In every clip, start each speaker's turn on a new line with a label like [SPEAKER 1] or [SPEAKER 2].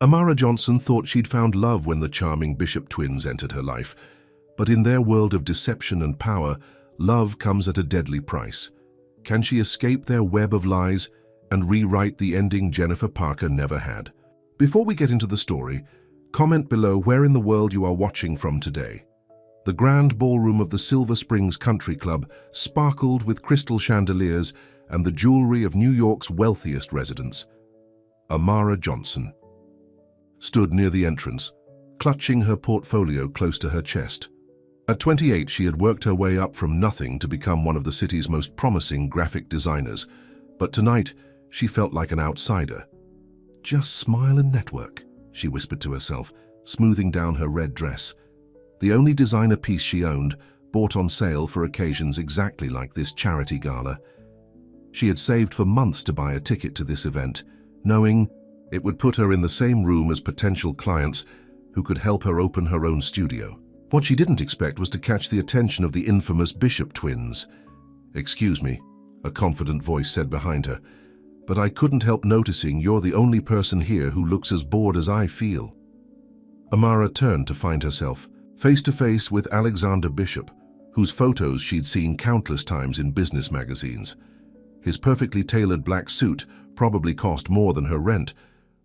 [SPEAKER 1] Amara Johnson thought she'd found love when the charming Bishop twins entered her life, but in their world of deception and power, love comes at a deadly price. Can she escape their web of lies and rewrite the ending Jennifer Parker never had? Before we get into the story, comment below where in the world you are watching from today. The grand ballroom of the Silver Springs Country Club sparkled with crystal chandeliers and the jewelry of New York's wealthiest residents. Amara Johnson stood near the entrance, clutching her portfolio close to her chest. At 28, she had worked her way up from nothing to become one of the city's most promising graphic designers, but tonight she felt like an outsider. "Just smile and network," she whispered to herself, smoothing down her red dress. The only designer piece she owned, bought on sale for occasions exactly like this charity gala. She had saved for months to buy a ticket to this event, knowing it would put her in the same room as potential clients who could help her open her own studio. What she didn't expect was to catch the attention of the infamous Bishop twins. "Excuse me," a confident voice said behind her, "but I couldn't help noticing you're the only person here who looks as bored as I feel." Amara turned to find herself face to face with Alexander Bishop, whose photos she'd seen countless times in business magazines. His perfectly tailored black suit probably cost more than her rent,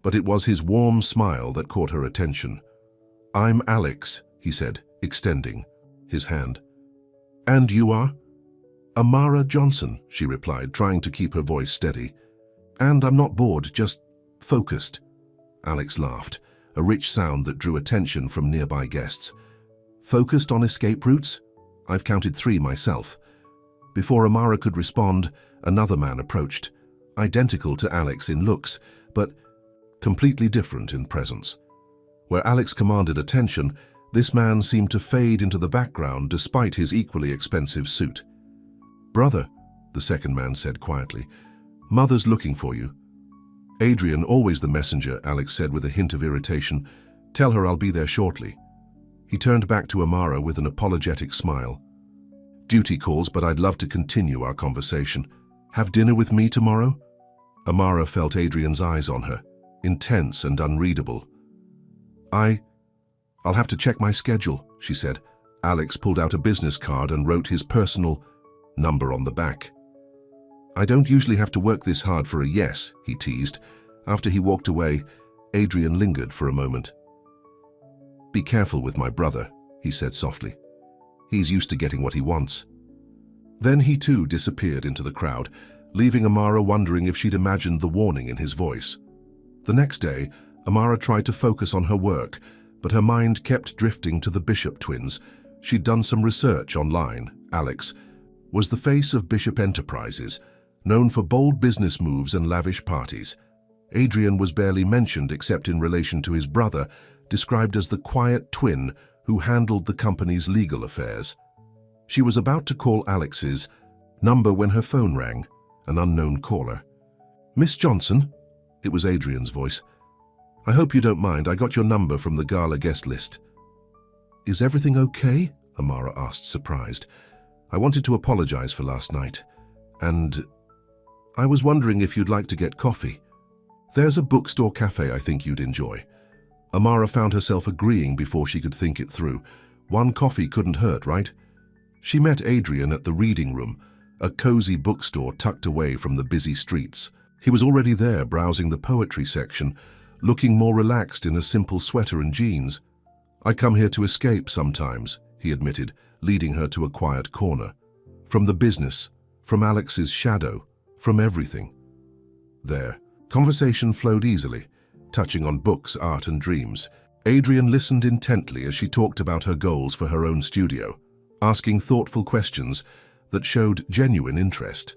[SPEAKER 1] but it was his warm smile that caught her attention. "I'm Alex," he said, extending his hand. "And you are?" "Amara Johnson," she replied, trying to keep her voice steady. "And I'm not bored, just focused." Alex laughed, a rich sound that drew attention from nearby guests. "Focused on escape routes? I've counted 3 myself." Before Amara could respond, another man approached, identical to Alex in looks, but completely different in presence. Where Alex commanded attention, this man seemed to fade into the background despite his equally expensive suit. "Brother," the second man said quietly, "Mother's looking for you." "Adrian, always the messenger," Alex said with a hint of irritation. "Tell her I'll be there shortly." He turned back to Amara with an apologetic smile. "Duty calls, but I'd love to continue our conversation. Have dinner with me tomorrow?" Amara felt Adrian's eyes on her, intense and unreadable. I'll have to check my schedule," she said. Alex pulled out a business card and wrote his personal number on the back. "I don't usually have to work this hard for a yes," he teased. After he walked away, Adrian lingered for a moment. "Be careful with my brother," he said softly. "He's used to getting what he wants." Then he too disappeared into the crowd, leaving Amara wondering if she'd imagined the warning in his voice. The next day, Amara tried to focus on her work, but her mind kept drifting to the Bishop twins. She'd done some research online. Alex was the face of Bishop Enterprises, known for bold business moves and lavish parties. Adrian was barely mentioned except in relation to his brother, described as the quiet twin who handled the company's legal affairs. She was about to call Alex's number when her phone rang, an unknown caller. "Miss Johnson?" It was Adrian's voice. "I hope you don't mind. I got your number from the gala guest list." "Is everything okay?" Amara asked, surprised. "I wanted to apologize for last night. And I was wondering if you'd like to get coffee. There's a bookstore cafe I think you'd enjoy." Amara found herself agreeing before she could think it through. One coffee couldn't hurt, right? She met Adrian at the Reading Room, a cozy bookstore tucked away from the busy streets. He was already there browsing the poetry section, looking more relaxed in a simple sweater and jeans. "I come here to escape sometimes," he admitted, leading her to a quiet corner. "From the business, from Alex's shadow, from everything." There, conversation flowed easily, touching on books, art and dreams. Adrian listened intently as she talked about her goals for her own studio, asking thoughtful questions that showed genuine interest.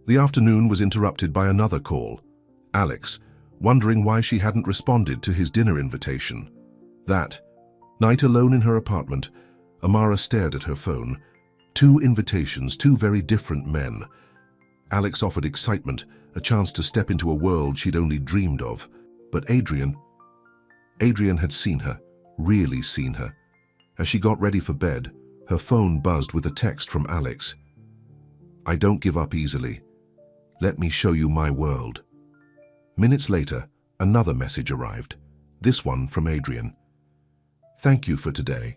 [SPEAKER 1] The afternoon was interrupted by another call. Alex, wondering why she hadn't responded to his dinner invitation. That night, alone in her apartment, Amara stared at her phone. 2 invitations, 2 very different men. Alex offered excitement, a chance to step into a world she'd only dreamed of. But Adrian had seen her, really seen her. As she got ready for bed, her phone buzzed with a text from Alex. "I don't give up easily. Let me show you my world." Minutes later, another message arrived. This one from Adrian. Thank you for today.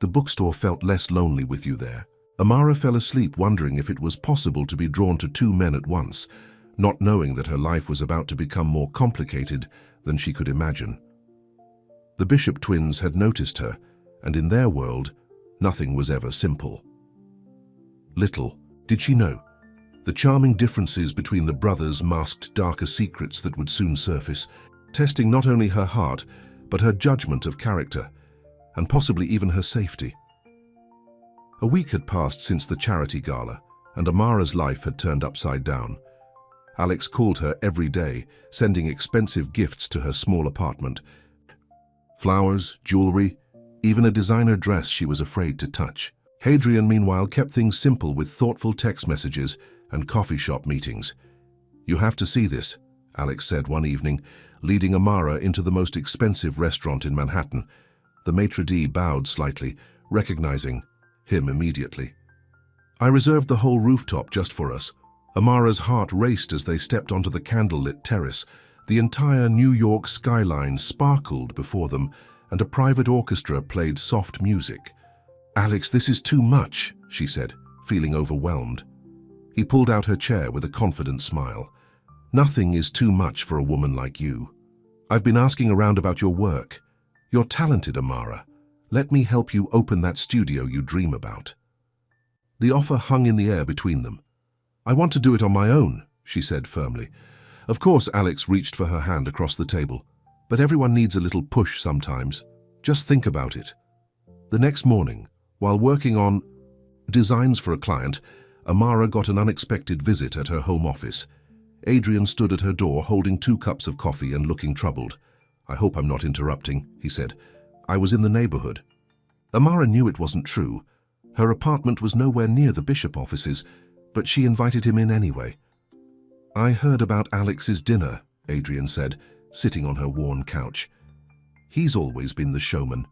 [SPEAKER 1] The bookstore felt less lonely with you there. Amara fell asleep wondering if it was possible to be drawn to two men at once, not knowing that her life was about to become more complicated than she could imagine. The Bishop twins had noticed her, and in their world, nothing was ever simple. Little did she know, the charming differences between the brothers masked darker secrets that would soon surface, testing not only her heart, but her judgment of character, and possibly even her safety. A week had passed since the charity gala, and Amara's life had turned upside down. Alex called her every day, sending expensive gifts to her small apartment. Flowers, jewelry, even a designer dress she was afraid to touch. Adrian, meanwhile, kept things simple with thoughtful text messages and coffee shop meetings. You have to see this, Alex said one evening, leading Amara into the most expensive restaurant in Manhattan. The maitre d' bowed slightly, recognizing him immediately. I reserved the whole rooftop just for us. Amara's heart raced as they stepped onto the candlelit terrace. The entire New York skyline sparkled before them, and a private orchestra played soft music. Alex, this is too much, she said, feeling overwhelmed. He pulled out her chair with a confident smile. Nothing is too much for a woman like you. I've been asking around about your work. You're talented, Amara. Let me help you open that studio you dream about. The offer hung in the air between them. I want to do it on my own, she said firmly. Of course, Alex reached for her hand across the table. But everyone needs a little push sometimes. Just think about it. The next morning, while working on designs for a client, Amara got an unexpected visit at her home office. Adrian stood at her door holding 2 cups of coffee and looking troubled. I hope I'm not interrupting, he said. I was in the neighborhood. Amara knew it wasn't true. Her apartment was nowhere near the Bishop offices, but she invited him in anyway. I heard about Alex's dinner, Adrian said, sitting on her worn couch. He's always been the showman,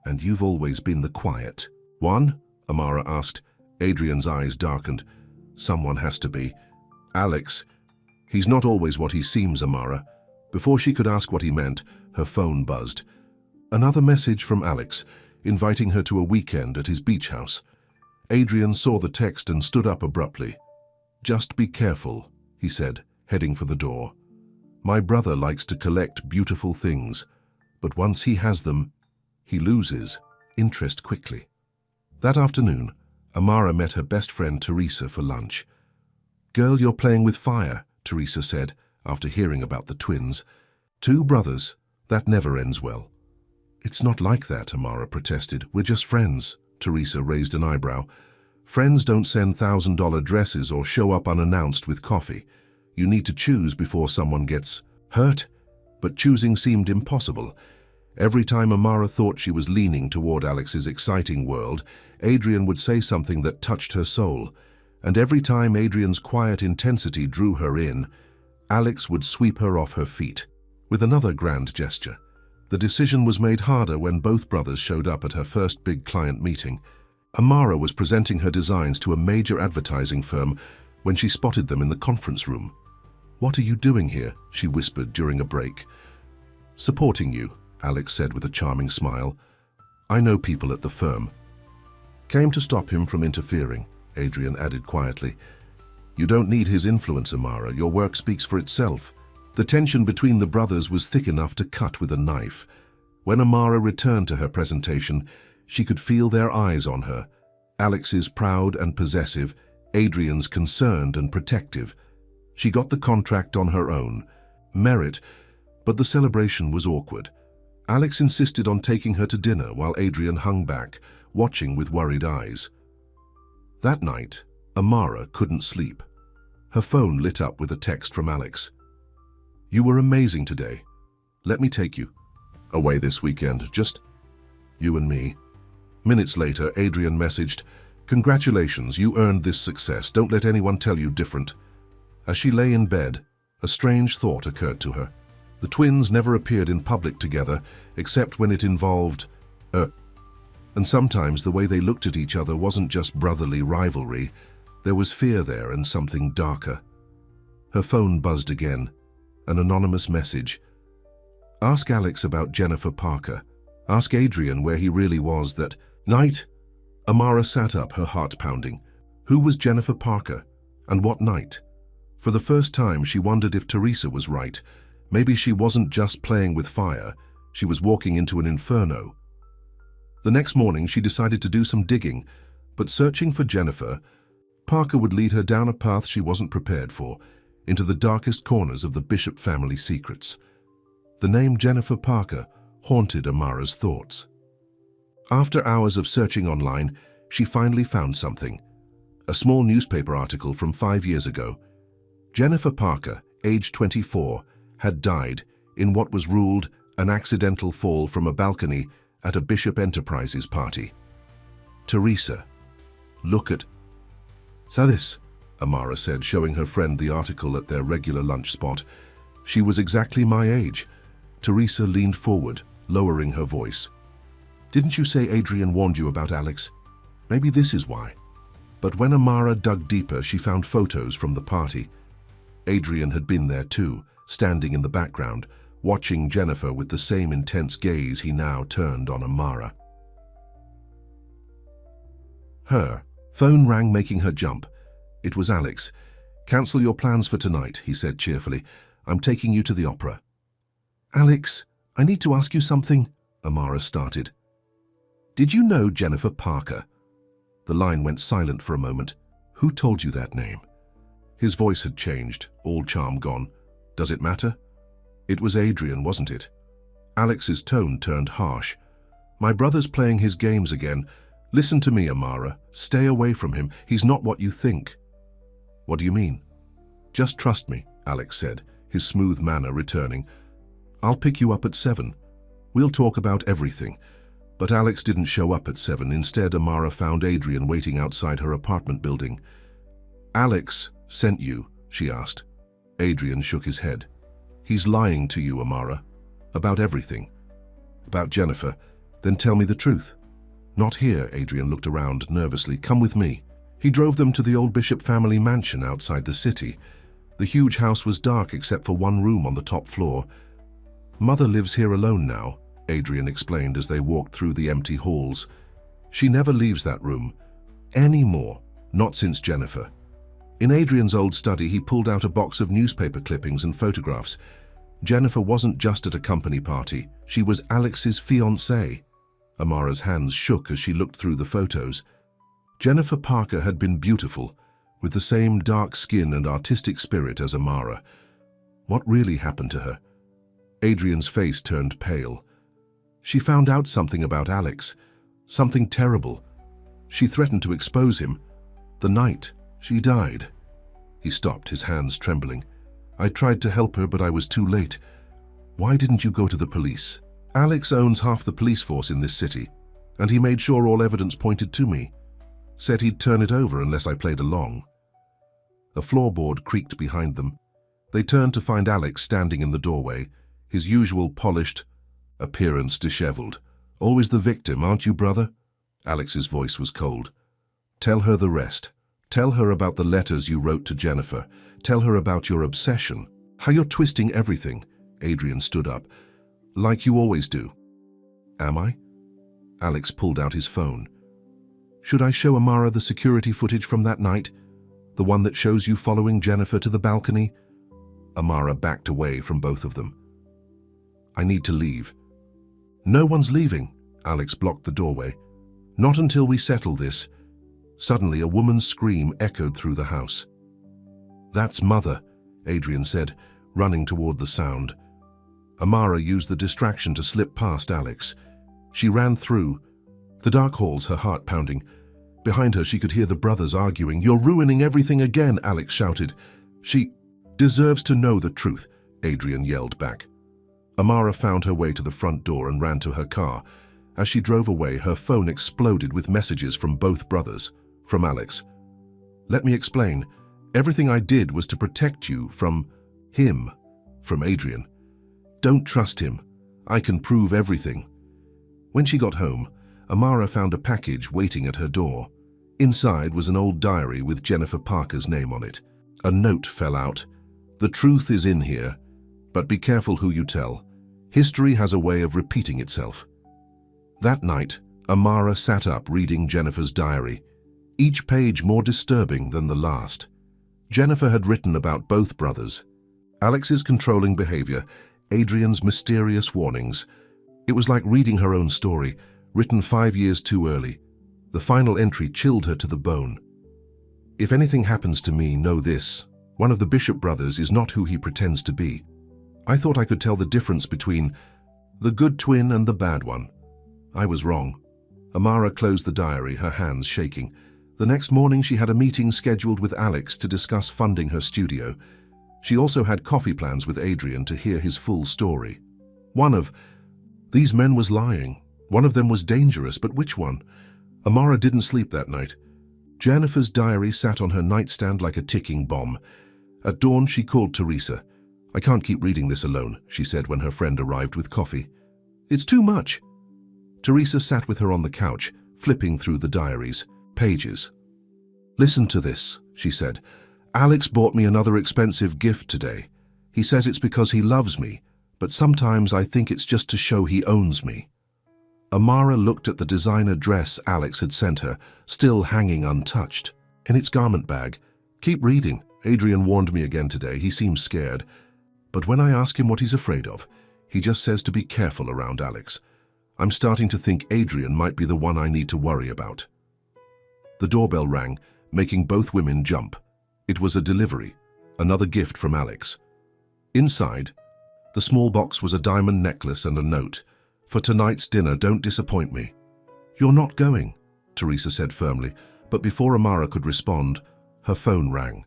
[SPEAKER 1] and you've always been the quiet one, Amara asked. Adrian's eyes darkened. Someone has to be. Alex. He's not always what he seems, Amara. Before she could ask what he meant, her phone buzzed. Another message from Alex, inviting her to a weekend at his beach house. Adrian saw the text and stood up abruptly. Just be careful, he said, heading for the door. My brother likes to collect beautiful things, but once he has them, he loses interest quickly. That afternoon, Amara met her best friend Teresa for lunch. Girl, you're playing with fire, Teresa said, after hearing about the twins. 2 brothers, that never ends well. It's not like that, Amara protested. We're just friends. Teresa raised an eyebrow. Friends don't send $1,000 dresses or show up unannounced with coffee. You need to choose before someone gets hurt. But choosing seemed impossible. Every time Amara thought she was leaning toward Alex's exciting world, Adrian would say something that touched her soul. And every time Adrian's quiet intensity drew her in, Alex would sweep her off her feet with another grand gesture. The decision was made harder when both brothers showed up at her first big client meeting. Amara was presenting her designs to a major advertising firm when she spotted them in the conference room. What are you doing here? She whispered during a break. Supporting you, Alex said with a charming smile. I know people at the firm. Came to stop him from interfering, Adrian added quietly. You don't need his influence, Amara. Your work speaks for itself. The tension between the brothers was thick enough to cut with a knife. When Amara returned to her presentation, she could feel their eyes on her. Alex's proud and possessive, Adrian's concerned and protective. She got the contract on her own. Merit, but the celebration was awkward. Alex insisted on taking her to dinner while Adrian hung back, watching with worried eyes. That night, Amara couldn't sleep. Her phone lit up with a text from Alex. You were amazing today. Let me take you away this weekend, just you and me. Minutes later, Adrian messaged, Congratulations, you earned this success. Don't let anyone tell you different. As she lay in bed, a strange thought occurred to her. The twins never appeared in public together, except when it involved and sometimes the way they looked at each other wasn't just brotherly rivalry. There was fear there and something darker. Her phone buzzed again. An anonymous message. Ask Alex about Jennifer Parker. Ask Adrian where he really was that night. Amara sat up, her heart pounding. Who was Jennifer Parker? And what night? For the first time, she wondered if Teresa was right. Maybe she wasn't just playing with fire. She was walking into an inferno. The next morning, she decided to do some digging, but searching for Jennifer, Parker would lead her down a path she wasn't prepared for, into the darkest corners of the Bishop family secrets. The name Jennifer Parker haunted Amara's thoughts. After hours of searching online, she finally found something. A small newspaper article from 5 years ago. Jennifer Parker, age 24, had died in what was ruled an accidental fall from a balcony at a Bishop Enterprises party. Teresa. Look at this, Amara said, showing her friend the article at their regular lunch spot. She was exactly my age. Teresa leaned forward, lowering her voice. Didn't you say Adrian warned you about Alex? Maybe this is why. But when Amara dug deeper, she found photos from the party. Adrian had been there too, standing in the background, watching Jennifer with the same intense gaze he now turned on Amara. Her phone rang, making her jump. It was Alex. Cancel your plans for tonight, he said cheerfully. I'm taking you to the opera. Alex, I need to ask you something, Amara started. Did you know Jennifer Parker? The line went silent for a moment. Who told you that name? His voice had changed, all charm gone. Does it matter? It was Adrian, wasn't it? Alex's tone turned harsh. My brother's playing his games again. Listen to me, Amara. Stay away from him. He's not what you think. What do you mean? Just trust me, Alex said, his smooth manner returning. I'll pick you up at 7. We'll talk about everything. But Alex didn't show up at 7. Instead, Amara found Adrian waiting outside her apartment building. Alex sent you, she asked. Adrian shook his head. He's lying to you, Amara. About everything. About Jennifer. Then tell me the truth. Not here, Adrian looked around nervously. Come with me. He drove them to the old Bishop family mansion outside the city. The huge house was dark except for one room on the top floor. Mother lives here alone now, Adrian explained as they walked through the empty halls. She never leaves that room. Anymore. Not since Jennifer. In Adrian's old study, he pulled out a box of newspaper clippings and photographs. Jennifer wasn't just at a company party. She was Alex's fiancée. Amara's hands shook as she looked through the photos. Jennifer Parker had been beautiful, with the same dark skin and artistic spirit as Amara. What really happened to her? Adrian's face turned pale. She found out something about Alex. Something terrible. She threatened to expose him. The night she died. He stopped, his hands trembling. I tried to help her, but I was too late. Why didn't you go to the police? Alex owns half the police force in this city, and he made sure all evidence pointed to me. Said he'd turn it over unless I played along. A floorboard creaked behind them. They turned to find Alex standing in the doorway, his usual polished appearance disheveled. Always the victim, aren't you, brother? Alex's voice was cold. Tell her the rest. Tell her about the letters you wrote to Jennifer. Tell her about your obsession. How you're twisting everything. Adrian stood up. Like you always do. Am I? Alex pulled out his phone. Should I show Amara the security footage from that night? The one that shows you following Jennifer to the balcony? Amara backed away from both of them. I need to leave. No one's leaving. Alex blocked the doorway. Not until we settle this. Suddenly, a woman's scream echoed through the house. That's Mother, Adrian said, running toward the sound. Amara used the distraction to slip past Alex. She ran through the dark halls, her heart pounding. Behind her, she could hear the brothers arguing. You're ruining everything again, Alex shouted. She deserves to know the truth, Adrian yelled back. Amara found her way to the front door and ran to her car. As she drove away, her phone exploded with messages from both brothers. From Alex. Let me explain. Everything I did was to protect you from him. From Adrian. Don't trust him. I can prove everything. When she got home, Amara found a package waiting at her door. Inside was an old diary with Jennifer Parker's name on it. A note fell out. The truth is in here, but be careful who you tell. History has a way of repeating itself. That night, Amara sat up reading Jennifer's diary, each page more disturbing than the last. Jennifer had written about both brothers. Alex's controlling behavior, Adrian's mysterious warnings. It was like reading her own story, written 5 years too early. The final entry chilled her to the bone. If anything happens to me, know this. One of the Bishop brothers is not who he pretends to be. I thought I could tell the difference between the good twin and the bad one. I was wrong. Amara closed the diary, her hands shaking. The next morning she had a meeting scheduled with Alex to discuss funding her studio. She also had coffee plans with Adrian to hear his full story. One of these men was lying. One of them was dangerous, but which one? Amara didn't sleep that night. Jennifer's diary sat on her nightstand like a ticking bomb. At dawn she called Teresa. I can't keep reading this alone, she said when her friend arrived with coffee. It's too much. Teresa sat with her on the couch, flipping through the diary's pages. Listen to this, she said. Alex bought me another expensive gift today. He says it's because he loves me, but sometimes I think it's just to show he owns me. Amara looked at the designer dress Alex had sent her, still hanging untouched, in its garment bag. Keep reading. Adrian warned me again today. He seems scared. But when I ask him what he's afraid of, he just says to be careful around Alex. I'm starting to think Adrian might be the one I need to worry about. The doorbell rang, making both women jump. It was a delivery, another gift from Alex. Inside, the small box was a diamond necklace and a note. For tonight's dinner, don't disappoint me. You're not going, Teresa said firmly, but before Amara could respond, her phone rang.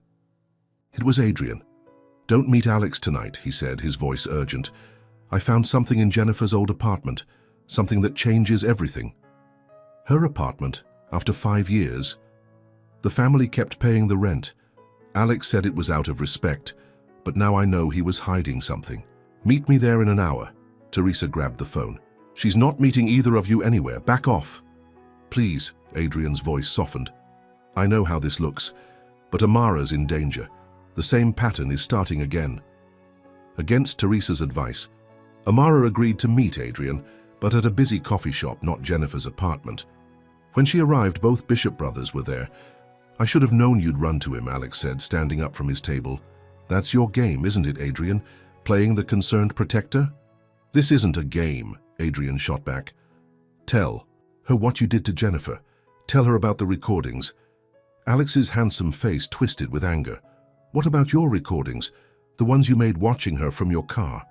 [SPEAKER 1] It was Adrian. Don't meet Alex tonight, he said, his voice urgent. I found something in Jennifer's old apartment, something that changes everything. Her apartment, after 5 years. The family kept paying the rent. Alex said it was out of respect, but now I know he was hiding something. Meet me there in an hour. Teresa grabbed the phone. She's not meeting either of you anywhere. Back off. Please, Adrian's voice softened. I know how this looks, but Amara's in danger. The same pattern is starting again. Against Teresa's advice, Amara agreed to meet Adrian, but at a busy coffee shop, not Jennifer's apartment. When she arrived, both Bishop brothers were there. I should have known you'd run to him, Alex said, standing up from his table. That's your game, isn't it, Adrian? Playing the concerned protector? This isn't a game, Adrian shot back. Tell her what you did to Jennifer. Tell her about the recordings. Alex's handsome face twisted with anger. What about your recordings? The ones you made watching her from your car?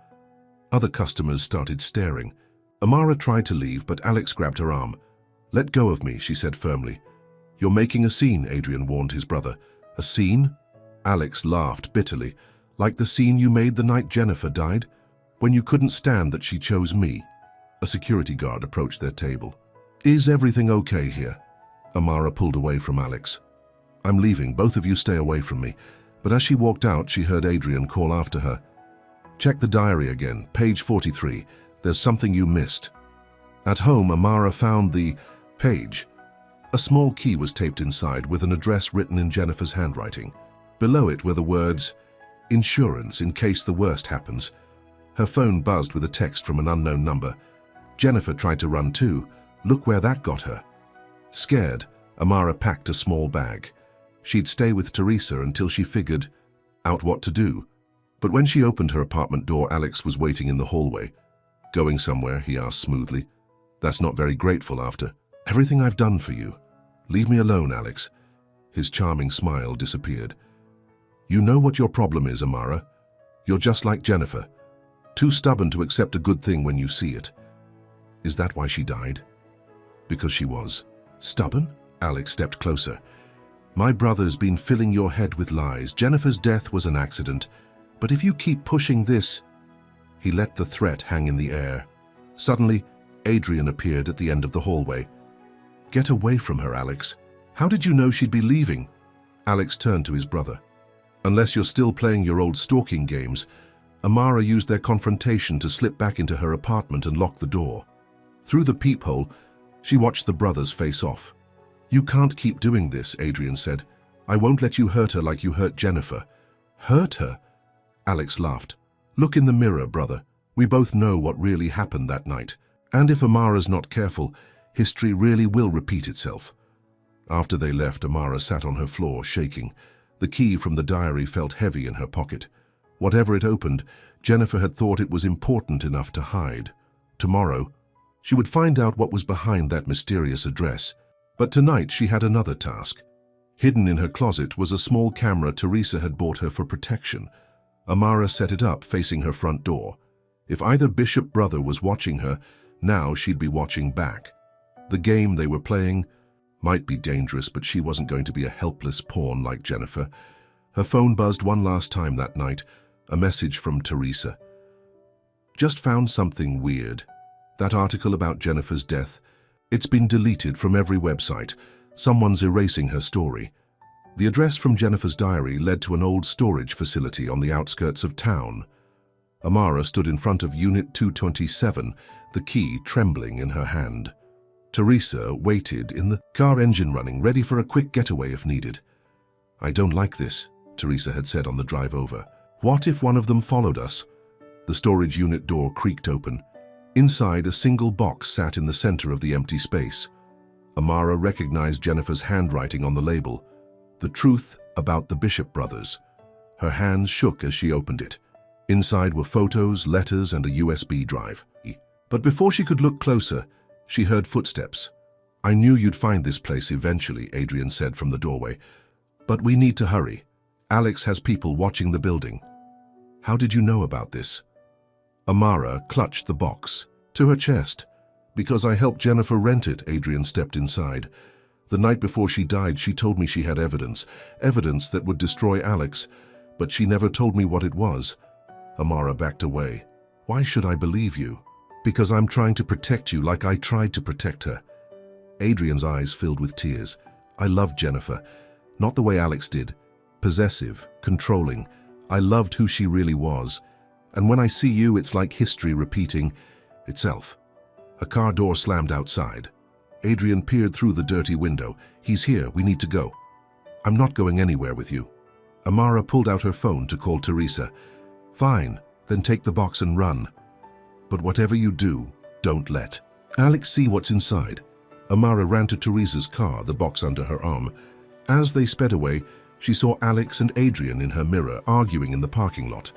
[SPEAKER 1] Other customers started staring. Amara tried to leave, but Alex grabbed her arm. Let go of me, she said firmly. You're making a scene, Adrian warned his brother. A scene? Alex laughed bitterly. Like the scene you made the night Jennifer died? When you couldn't stand that she chose me. A security guard approached their table. Is everything okay here? Amara pulled away from Alex. I'm leaving, both of you stay away from me. But as she walked out, she heard Adrian call after her. Check the diary again, page 43. There's something you missed. At home, Amara found the page. A small key was taped inside with an address written in Jennifer's handwriting. Below it were the words, insurance in case the worst happens. Her phone buzzed with a text from an unknown number. Jennifer tried to run too. Look where that got her. Scared, Amara packed a small bag. She'd stay with Teresa until she figured out what to do. But when she opened her apartment door, Alex was waiting in the hallway. Going somewhere, he asked smoothly. That's not very grateful after everything I've done for you. Leave me alone, Alex. His charming smile disappeared. You know what your problem is, Amara. You're just like Jennifer. Too stubborn to accept a good thing when you see it. Is that why she died? Because she was stubborn? Alex stepped closer. My brother's been filling your head with lies. Jennifer's death was an accident. But if you keep pushing this... He let the threat hang in the air. Suddenly, Adrian appeared at the end of the hallway. Get away from her, Alex. How did you know she'd be leaving? Alex turned to his brother. Unless you're still playing your old stalking games, Amara used their confrontation to slip back into her apartment and lock the door. Through the peephole, she watched the brothers face off. You can't keep doing this, Adrian said. I won't let you hurt her like you hurt Jennifer. Hurt her? Alex laughed. Look in the mirror, brother. We both know what really happened that night, and if Amara's not careful, history really will repeat itself. After they left, Amara sat on her floor, shaking. The key from the diary felt heavy in her pocket. Whatever it opened, Jennifer had thought it was important enough to hide. Tomorrow, she would find out what was behind that mysterious address. But tonight she had another task. Hidden in her closet was a small camera Teresa had bought her for protection. Amara set it up facing her front door. If either Bishop brother was watching her, now she'd be watching back. The game they were playing might be dangerous, but she wasn't going to be a helpless pawn like Jennifer. Her phone buzzed one last time that night, a message from Teresa. Just found something weird. That article about Jennifer's death, it's been deleted from every website. Someone's erasing her story. The address from Jennifer's diary led to an old storage facility on the outskirts of town. Amara stood in front of Unit 227, the key trembling in her hand. Teresa waited in the car, engine running, ready for a quick getaway if needed. "I don't like this," Teresa had said on the drive over. "What if one of them followed us?" The storage unit door creaked open. Inside, a single box sat in the center of the empty space. Amara recognized Jennifer's handwriting on the label. The truth about the Bishop brothers. Her hands shook as she opened it. Inside were photos, letters, and a USB drive. But before she could look closer, she heard footsteps. "I knew you'd find this place eventually," Adrian said from the doorway. "But we need to hurry. Alex has people watching the building." "How did you know about this?" Amara clutched the box to her chest. "Because I helped Jennifer rent it," Adrian stepped inside. "The night before she died, she told me she had evidence that would destroy Alex, but she never told me what it was." Amara backed away. "Why should I believe you?" "Because I'm trying to protect you like I tried to protect her." Adrian's eyes filled with tears. "I loved Jennifer, not the way Alex did. Possessive, controlling. I loved who she really was. And when I see you, it's like history repeating itself." A car door slammed outside. Adrian peered through the dirty window. "He's here, we need to go." "I'm not going anywhere with you." Amara pulled out her phone to call Teresa. "Fine, then take the box and run. But whatever you do, don't let Alex see what's inside." Amara ran to Teresa's car, the box under her arm. As they sped away, she saw Alex and Adrian in her mirror arguing in the parking lot.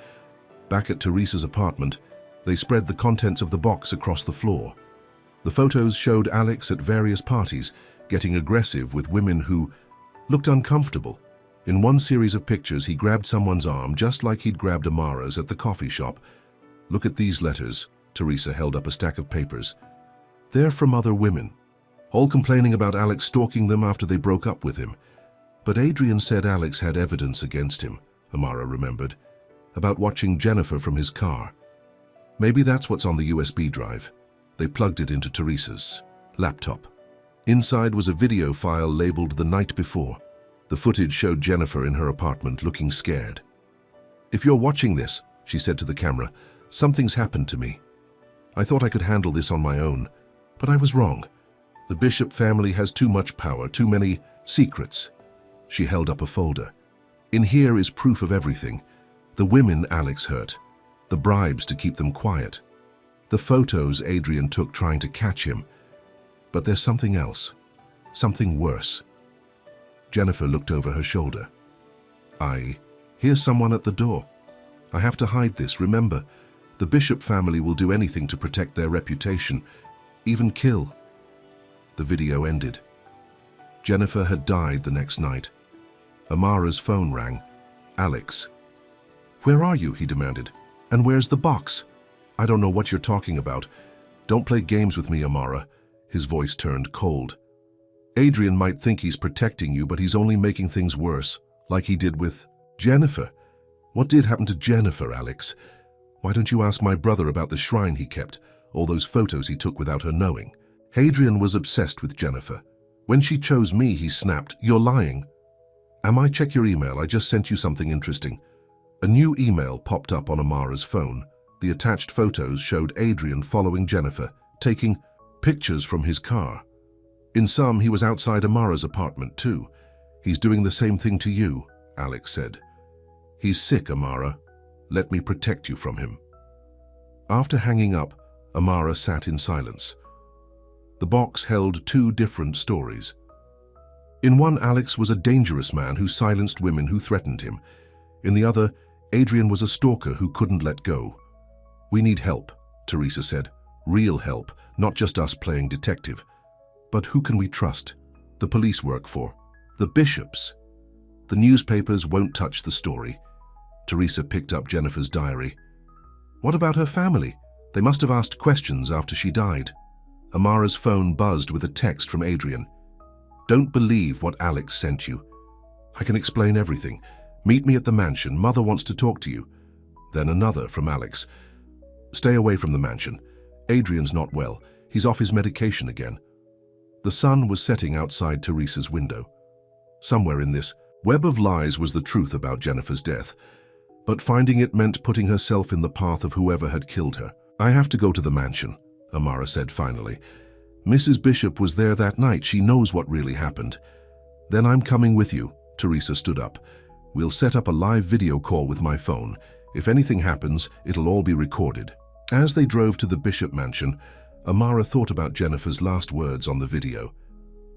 [SPEAKER 1] Back at Teresa's apartment, they spread the contents of the box across the floor. The photos showed Alex at various parties, getting aggressive with women who looked uncomfortable. In one series of pictures, he grabbed someone's arm just like he'd grabbed Amara's at the coffee shop. "Look at these letters." Teresa held up a stack of papers. "They're from other women, all complaining about Alex stalking them after they broke up with him. But Adrian said Alex had evidence against him," Amara remembered, "about watching Jennifer from his car. Maybe that's what's on the USB drive." They plugged it into Teresa's laptop. Inside was a video file labeled "The Night Before." The footage showed Jennifer in her apartment looking scared. "If you're watching this," she said to the camera, "something's happened to me. I thought I could handle this on my own, but I was wrong. The Bishop family has too much power, too many secrets." She held up a folder. "In here is proof of everything. The women Alex hurt, the bribes to keep them quiet, the photos Adrian took trying to catch him. But there's something else, something worse." Jennifer looked over her shoulder. "I hear someone at the door. I have to hide this. Remember, the Bishop family will do anything to protect their reputation, even kill." The video ended. Jennifer had died the next night. Amara's phone rang. "Alex." "Where are you?" he demanded. "And where's the box?" "I don't know what you're talking about. Don't play games with me, Amara." His voice turned cold. "Adrian might think he's protecting you, but he's only making things worse, like he did with Jennifer." "What did happen to Jennifer, Alex? Why don't you ask my brother about the shrine he kept, all those photos he took without her knowing?" Adrian was obsessed with Jennifer. When she chose me, he snapped, "You're lying." "Am I? Check your email. I just sent you something interesting." A new email popped up on Amara's phone. The attached photos showed Adrian following Jennifer, taking pictures from his car. In some, he was outside Amara's apartment too. "He's doing the same thing to you," Alex said. "He's sick, Amara. Let me protect you from him." After hanging up, Amara sat in silence. The box held two different stories. In one, Alex was a dangerous man who silenced women who threatened him. In the other, Adrian was a stalker who couldn't let go. "We need help," Teresa said. "Real help, not just us playing detective. But who can we trust? The police work for. The bishops. The newspapers won't touch the story." Teresa picked up Jennifer's diary. "What about her family? They must have asked questions after she died." Amara's phone buzzed with a text from Adrian. "Don't believe what Alex sent you. I can explain everything. Meet me at the mansion. Mother wants to talk to you." Then another from Alex. "Stay away from the mansion. Adrian's not well. He's off his medication again." The sun was setting outside Teresa's window. Somewhere in this web of lies was the truth about Jennifer's death. But finding it meant putting herself in the path of whoever had killed her. "I have to go to the mansion," Amara said finally. "Mrs. Bishop was there that night. She knows what really happened." "Then I'm coming with you." Teresa stood up. "We'll set up a live video call with my phone. If anything happens, it'll all be recorded." As they drove to the Bishop mansion, Amara thought about Jennifer's last words on the video.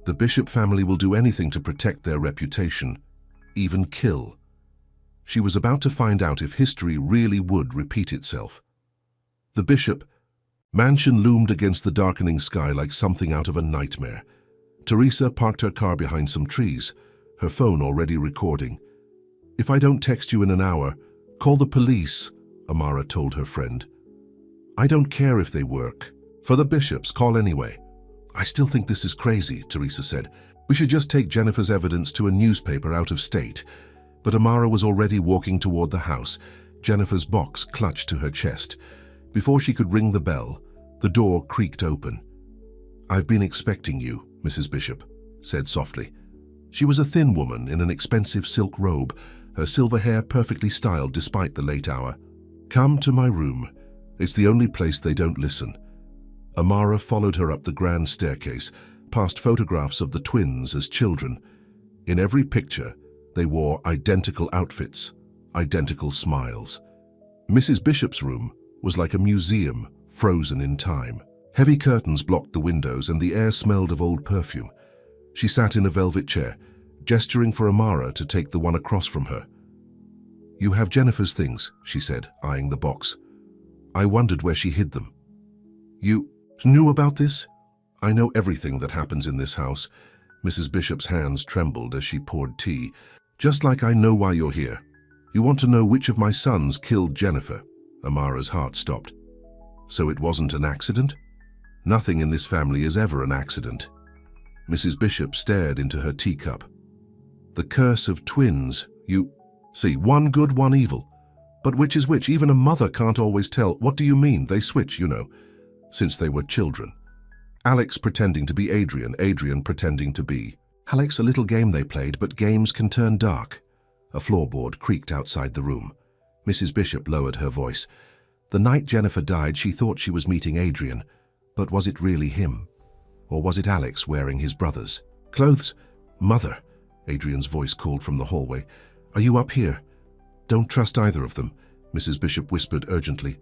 [SPEAKER 1] The Bishop family will do anything to protect their reputation, even kill. She was about to find out if history really would repeat itself. The Bishop mansion loomed against the darkening sky like something out of a nightmare. Teresa parked her car behind some trees, her phone already recording. "If I don't text you in an hour, call the police," Amara told her friend. "I don't care if they work. For the Bishops, call anyway." "I still think this is crazy," Teresa said. "We should just take Jennifer's evidence to a newspaper out of state." But Amara was already walking toward the house, Jennifer's box clutched to her chest. Before she could ring the bell, the door creaked open. "I've been expecting you," Mrs. Bishop said softly. She was a thin woman in an expensive silk robe, her silver hair perfectly styled despite the late hour. "Come to my room. It's the only place they don't listen." Amara followed her up the grand staircase, past photographs of the twins as children. In every picture, they wore identical outfits, identical smiles. Mrs. Bishop's room was like a museum frozen in time. Heavy curtains blocked the windows and the air smelled of old perfume. She sat in a velvet chair, gesturing for Amara to take the one across from her. "You have Jennifer's things," she said, eyeing the box. "I wondered where she hid them." "You knew about this?" "I know everything that happens in this house." Mrs. Bishop's hands trembled as she poured tea. "Just like I know why you're here. You want to know which of my sons killed Jennifer." Amara's heart stopped. "So it wasn't an accident?" "Nothing in this family is ever an accident." Mrs. Bishop stared into her teacup. "The curse of twins. You see, one good, one evil. But which is which? Even a mother can't always tell." "What do you mean? They switch, you know, since they were children. Alex pretending to be Adrian, Adrian pretending to be Alex. A little game they played, but games can turn dark." A floorboard creaked outside the room. Mrs. Bishop lowered her voice. "The night Jennifer died, she thought she was meeting Adrian. But was it really him? Or was it Alex wearing his brother's clothes?" "Mother," Adrian's voice called from the hallway. "Are you up here?" "Don't trust either of them," Mrs. Bishop whispered urgently.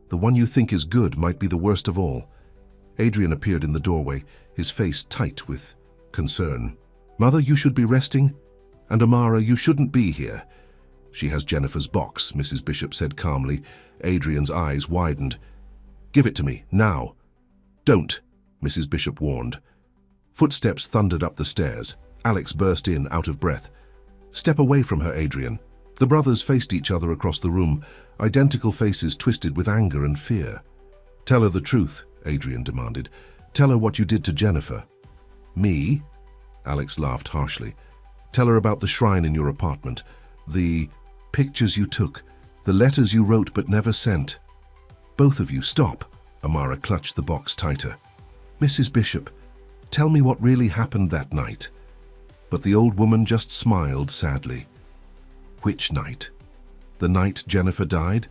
[SPEAKER 1] "The one you think is good might be the worst of all." Adrian appeared in the doorway, his face tight with concern. "Mother, you should be resting. And Amara, you shouldn't be here." "She has Jennifer's box," Mrs. Bishop said calmly. Adrian's eyes widened. "Give it to me, now." "Don't," Mrs. Bishop warned. Footsteps thundered up the stairs. Alex burst in, out of breath. "Step away from her, Adrian." The brothers faced each other across the room, identical faces twisted with anger and fear. "Tell her the truth," Adrian demanded. "Tell her what you did to Jennifer." "Me?" Alex laughed harshly. "Tell her about the shrine in your apartment, the pictures you took, the letters you wrote but never sent." "Both of you, stop." Amara clutched the box tighter. "Mrs. Bishop, tell me what really happened that night." But the old woman just smiled sadly. "Which night? The night Jennifer died?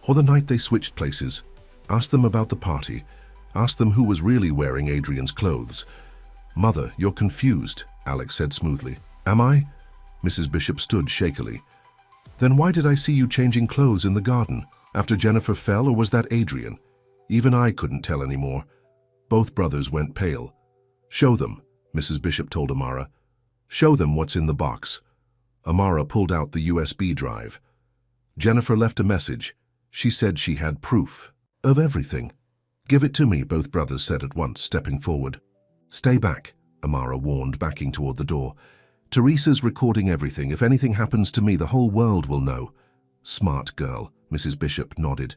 [SPEAKER 1] Or the night they switched places? Ask them about the party. Ask them who was really wearing Adrian's clothes." "Mother, you're confused," Alex said smoothly. "Am I?" Mrs. Bishop stood shakily. "Then why did I see you changing clothes in the garden?" After Jennifer fell, or was that Adrian? Even I couldn't tell anymore. Both brothers went pale. "Show them," Mrs. Bishop told Amara. "Show them what's in the box." Amara pulled out the USB drive. Jennifer left a message. She said she had proof of everything. "Give it to me," both brothers said at once, stepping forward. "Stay back," Amara warned, backing toward the door. "Teresa's recording everything. If anything happens to me, the whole world will know." "Smart girl," Mrs. Bishop nodded.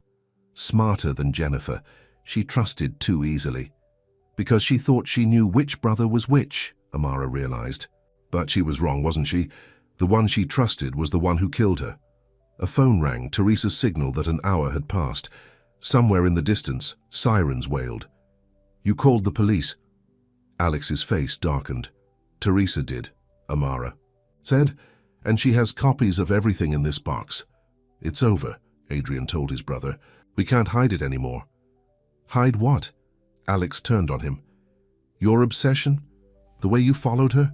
[SPEAKER 1] Smarter than Jennifer. She trusted too easily. Because she thought she knew which brother was which, Amara realized. But she was wrong, wasn't she? The one she trusted was the one who killed her. A phone rang, Teresa signaled that an hour had passed. Somewhere in the distance, sirens wailed. "You called the police?" Alex's face darkened. "Teresa did," Amara said, "and she has copies of everything in this box." "It's over," Adrian told his brother. "We can't hide it anymore." "Hide what?" Alex turned on him. "Your obsession? The way you followed her?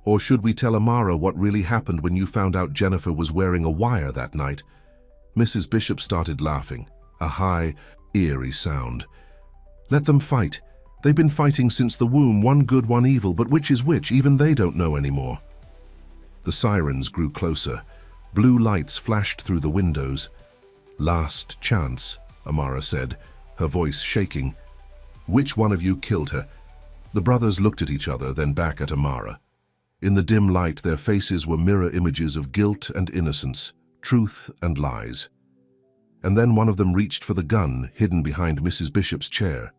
[SPEAKER 1] Or should we tell Amara what really happened when you found out Jennifer was wearing a wire that night?" Mrs. Bishop started laughing, a high, eerie sound. "Let them fight. They've been fighting since the womb, one good, one evil, but which is which, even they don't know anymore." The sirens grew closer. Blue lights flashed through the windows. "Last chance," Amara said, her voice shaking. "Which one of you killed her?" The brothers looked at each other, then back at Amara. In the dim light, their faces were mirror images of guilt and innocence, truth and lies. And then one of them reached for the gun hidden behind Mrs. Bishop's chair.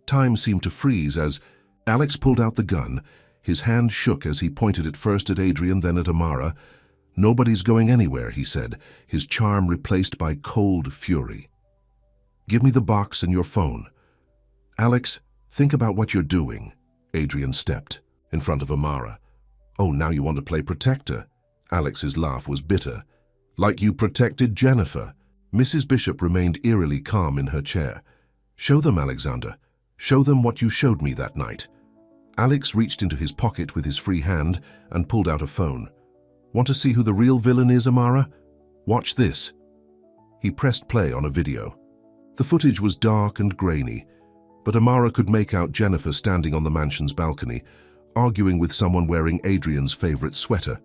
[SPEAKER 1] Time seemed to freeze as Alex pulled out the gun. His hand shook as he pointed it first at Adrian, then at Amara. "Nobody's going anywhere," he said, his charm replaced by cold fury. "Give me the box and your phone." "Alex, think about what you're doing." Adrian stepped in front of Amara. "Oh, now you want to play protector?" Alex's laugh was bitter. "Like you protected Jennifer." Mrs. Bishop remained eerily calm in her chair. "Show them, Alexander. Show them what you showed me that night." Alex reached into his pocket with his free hand and pulled out a phone. "Want to see who the real villain is, Amara? Watch this." He pressed play on a video. The footage was dark and grainy, but Amara could make out Jennifer standing on the mansion's balcony, arguing with someone wearing Adrian's favorite sweater.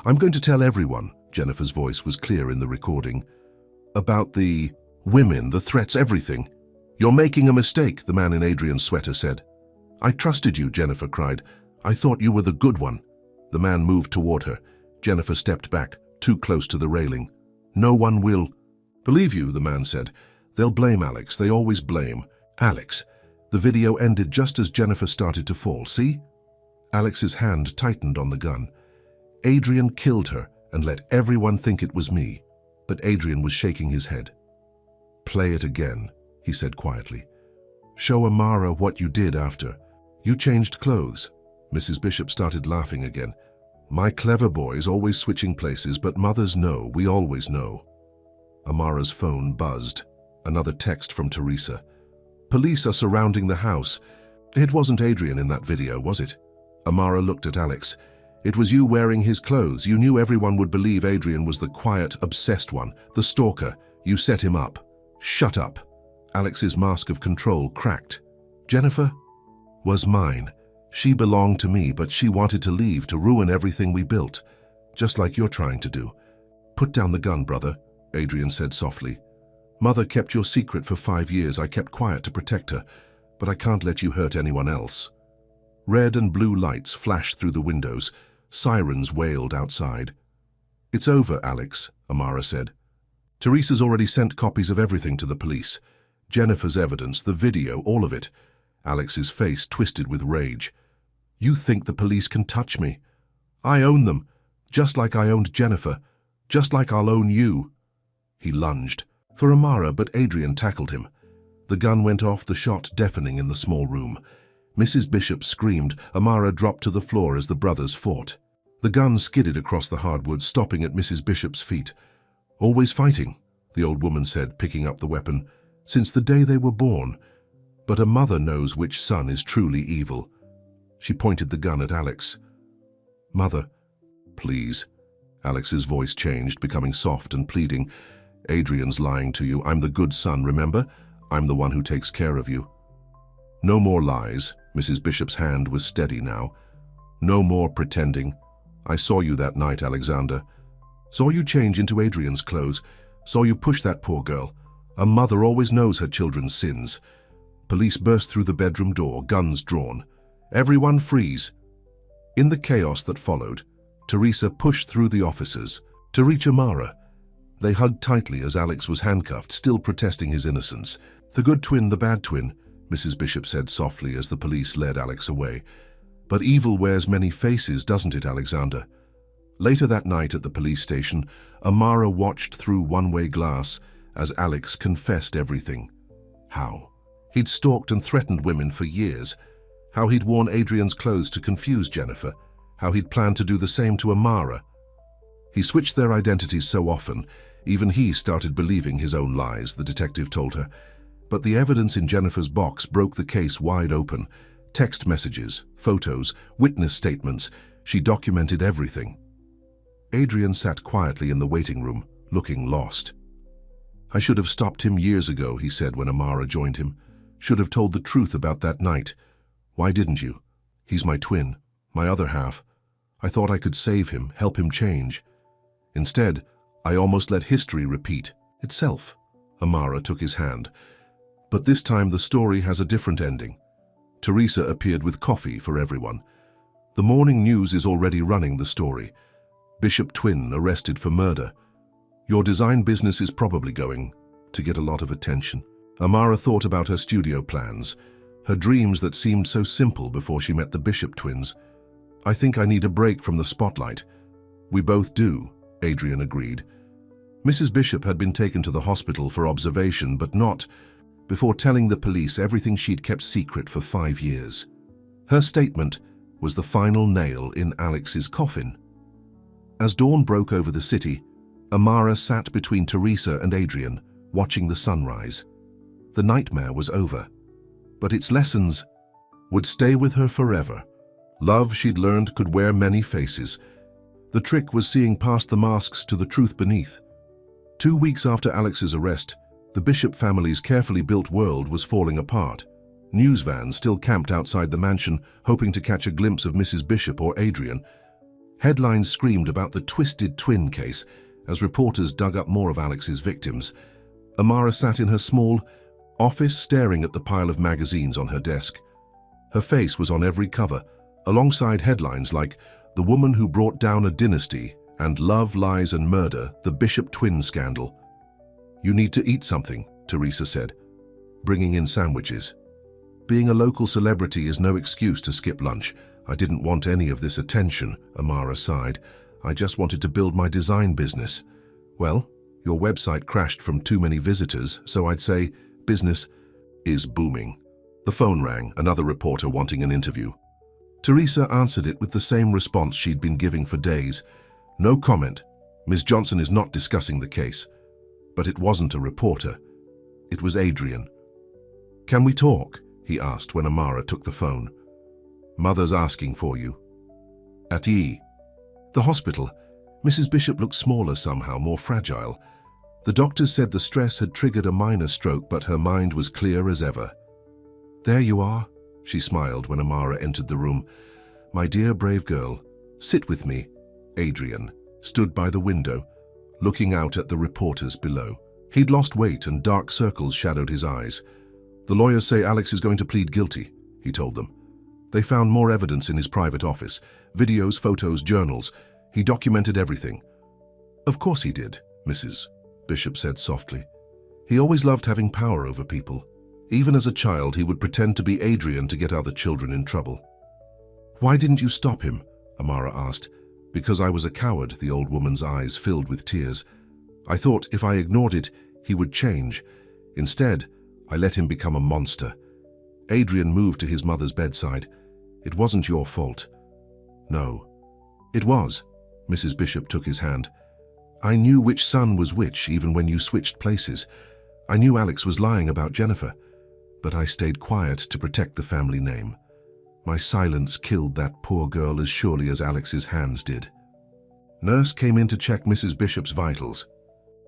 [SPEAKER 1] "I'm going to tell everyone," Jennifer's voice was clear in the recording. "About the women, the threats, everything." "You're making a mistake," the man in Adrian's sweater said. "I trusted you," Jennifer cried. "I thought you were the good one." The man moved toward her. Jennifer stepped back, too close to the railing. "No one will believe you," the man said. "They'll blame Alex. They always blame Alex." The video ended just as Jennifer started to fall. "See?" Alex's hand tightened on the gun. "Adrian killed her and let everyone think it was me." But Adrian was shaking his head. "Play it again," he said quietly. "Show Amara what you did after. You changed clothes." Mrs. Bishop started laughing again. "My clever boy's always switching places, but mothers know, we always know." Amara's phone buzzed. Another text from Teresa. "Police are surrounding the house." "It wasn't Adrian in that video, was it?" Amara looked at Alex. "It was you wearing his clothes. You knew everyone would believe Adrian was the quiet, obsessed one, the stalker. You set him up." "Shut up." Alex's mask of control cracked. "Jennifer was mine. She belonged to me, but she wanted to leave, to ruin everything we built, just like you're trying to do." "Put down the gun, brother," Adrian said softly. "Mother kept your secret for 5 years. I kept quiet to protect her, but I can't let you hurt anyone else." Red and blue lights flashed through the windows. Sirens wailed outside. "It's over, Alex," Amara said. "Teresa's already sent copies of everything to the police. Jennifer's evidence, the video, all of it." Alex's face twisted with rage. "You think the police can touch me? I own them, just like I owned Jennifer, just like I'll own you." He lunged for Amara, but Adrian tackled him. The gun went off, the shot deafening in the small room. Mrs. Bishop screamed. Amara dropped to the floor as the brothers fought. The gun skidded across the hardwood, stopping at Mrs. Bishop's feet. "Always fighting," the old woman said, picking up the weapon. "Since the day they were born. But a mother knows which son is truly evil." She pointed the gun at Alex. "Mother, please." Alex's voice changed, becoming soft and pleading. Adrian's lying to you. I'm the good son, remember? I'm the one who takes care of you. No more lies. Mrs. Bishop's hand was steady now. No more pretending. I saw you that night, Alexander. Saw you change into Adrian's clothes. Saw you push that poor girl. A mother always knows her children's sins. Police burst through the bedroom door, guns drawn. Everyone freeze. In the chaos that followed, Teresa pushed through the officers to reach Amara. They hugged tightly as Alex was handcuffed, still protesting his innocence. The good twin, the bad twin, Mrs. Bishop said softly as the police led Alex away. But evil wears many faces, doesn't it, Alexander? Later that night at the police station, Amara watched through one-way glass as Alex confessed everything. How he'd stalked and threatened women for years. How he'd worn Adrian's clothes to confuse Jennifer. How he'd planned to do the same to Amara. He switched their identities so often, even he started believing his own lies, the detective told her. But the evidence in Jennifer's box broke the case wide open. Text messages, photos, witness statements. She documented everything. Adrian sat quietly in the waiting room, looking lost. I should have stopped him years ago, he said when Amara joined him. Should have told the truth about that night. Why didn't you? He's my twin, my other half. I thought I could save him, help him change. Instead, I almost let history repeat itself. Amara took his hand. But this time the story has a different ending. Teresa appeared with coffee for everyone. The morning news is already running the story. Bishop twin arrested for murder. Your design business is probably going to get a lot of attention. Amara thought about her studio plans, her dreams that seemed so simple before she met the Bishop twins. I think I need a break from the spotlight. We both do, Adrian agreed. Mrs. Bishop had been taken to the hospital for observation, but not before telling the police everything she'd kept secret for 5 years. Her statement was the final nail in Alex's coffin. As dawn broke over the city, Amara sat between Teresa and Adrian, watching the sunrise. The nightmare was over, but its lessons would stay with her forever. Love, she'd learned, could wear many faces. The trick was seeing past the masks to the truth beneath. 2 weeks after Alex's arrest, the Bishop family's carefully built world was falling apart. News vans still camped outside the mansion, hoping to catch a glimpse of Mrs. Bishop or Adrian. Headlines screamed about the twisted twin case as reporters dug up more of Alex's victims. Amara sat in her small office staring at the pile of magazines on her desk. Her face was on every cover, alongside headlines like "The Woman Who Brought Down a Dynasty" and "Love, Lies and Murder, the Bishop twin scandal." You need to eat something, Teresa said, bringing in sandwiches. Being a local celebrity is no excuse to skip lunch. I didn't want any of this attention, Amara sighed. I just wanted to build my design business. Well, your website crashed from too many visitors, so I'd say business is booming. The phone rang, another reporter wanting an interview. Teresa answered it with the same response she'd been giving for days. No comment. Ms. Johnson is not discussing the case. But it wasn't a reporter. It was Adrian. Can we talk? He asked when Amara took the phone. Mother's asking for you. At the hospital, Mrs. Bishop looked smaller somehow, more fragile. The doctors said the stress had triggered a minor stroke, but her mind was clear as ever. There you are, she smiled when Amara entered the room. My dear brave girl, sit with me. Adrian stood by the window, looking out at the reporters below. He'd lost weight and dark circles shadowed his eyes. The lawyers say Alex is going to plead guilty, he told them. They found more evidence in his private office. Videos, photos, journals. He documented everything. Of course he did, Mrs. Bishop said softly. He always loved having power over people. Even as a child, he would pretend to be Adrian to get other children in trouble. Why didn't you stop him? Amara asked. Because I was a coward, the old woman's eyes filled with tears. I thought if I ignored it, he would change. Instead, I let him become a monster. Adrian moved to his mother's bedside. It wasn't your fault. No. It was. Mrs. Bishop took his hand. I knew which son was which, even when you switched places. I knew Alex was lying about Jennifer, but I stayed quiet to protect the family name. My silence killed that poor girl as surely as Alex's hands did. Nurse came in to check Mrs. Bishop's vitals.